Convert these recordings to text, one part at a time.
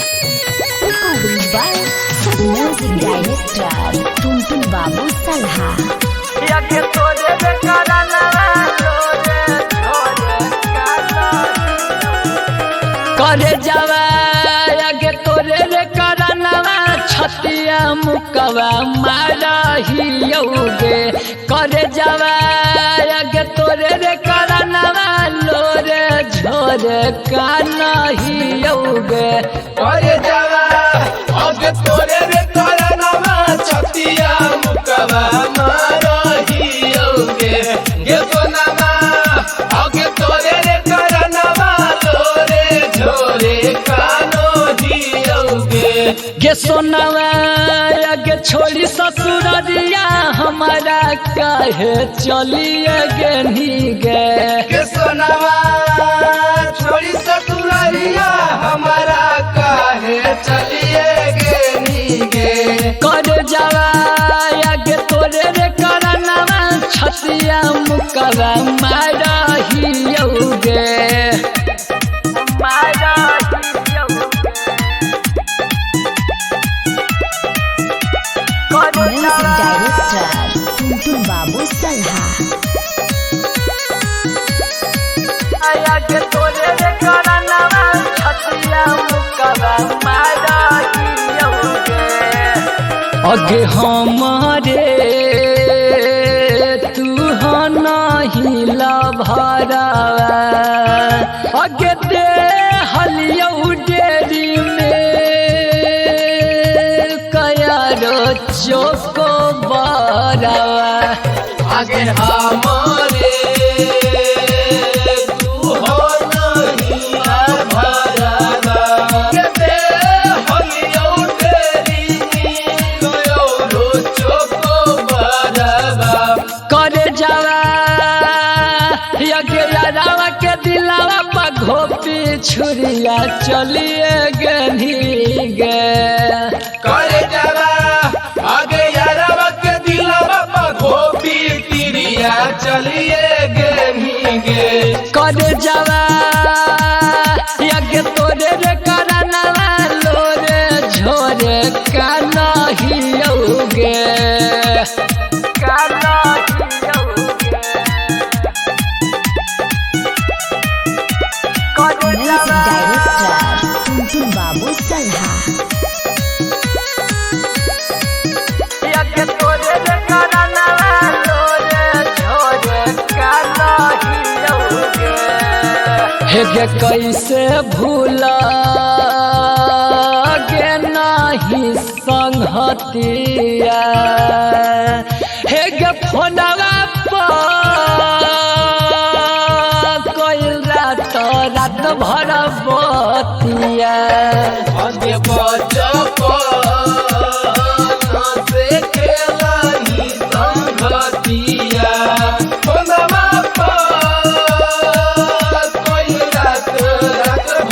Recording by Music Director Tuntun Babu Salha. करे जावा आगे तोरे रे करनवा छतिया मुकवा मारहियोगे करे जावा आगे तोरे रे करनवा लोरे झोरे कानहियोगे करे जावा आगे तोरे रे करनवा छतिया मुकवा मारहियोगे गे सोनामा आगे तोरे रे करनवा लोरे झोरे कानो दियोगे गे सोनावा आगे छोड़ी ससुररिया हमारा काहे चलिए गे नीगे गे सोनामा छोड़ी ससुररिया हमारा काहे चलिए गे नीगे कर जावा आगे तोरे रे करनवा छतिया मुकवा मारहियोगे Music Director Tuntun Babu Salha. आगे तोरे रे करनवा छतिया मुकवा मारहियोगे अगे हमारे तू नहीं लभरावा अगे दे हलियो डेरी में कयारो चोको बरावा आगे हमारे तू हो नहीं भरावा के हलियो तेरी गयो चोको बरावा करे जावा यगे यारावा के दिलावा पा घोपी छुरिया चलिए गनी गे करे जावा आगे यारवा के दिलवा पा घोपी तिरिया चलिए गे नीगे करे जावा यगे तोरे रे करनवा लोरे झोरे कानहियोगे Music Director Tuntun Babu Salha. यगे तोरे रे करनवा लोरे झोरे कानहियोगे हेगे कैसे भूला गे नहीं संगतिया हेगे फोनवा पर कोई रात भर बतिया आगे बचपन से खेला ही संगतिया फोनमा पर कोई रात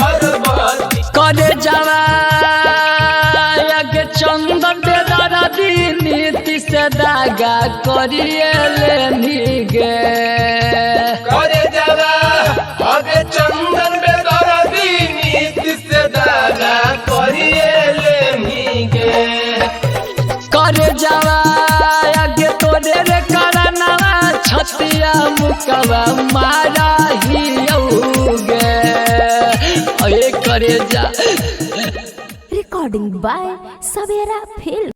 भर बती करे जावा आगे चंदन दे दादी नीति से दागा करिए लेनी गे करे जावा आगे चंदन बेदरदी नीति से दागा करिए लेनीगे करे जावा आगे तोरे रे करनवा छतिया मुकवा मारहियोगे अरे करे जा Recording by Savera Film.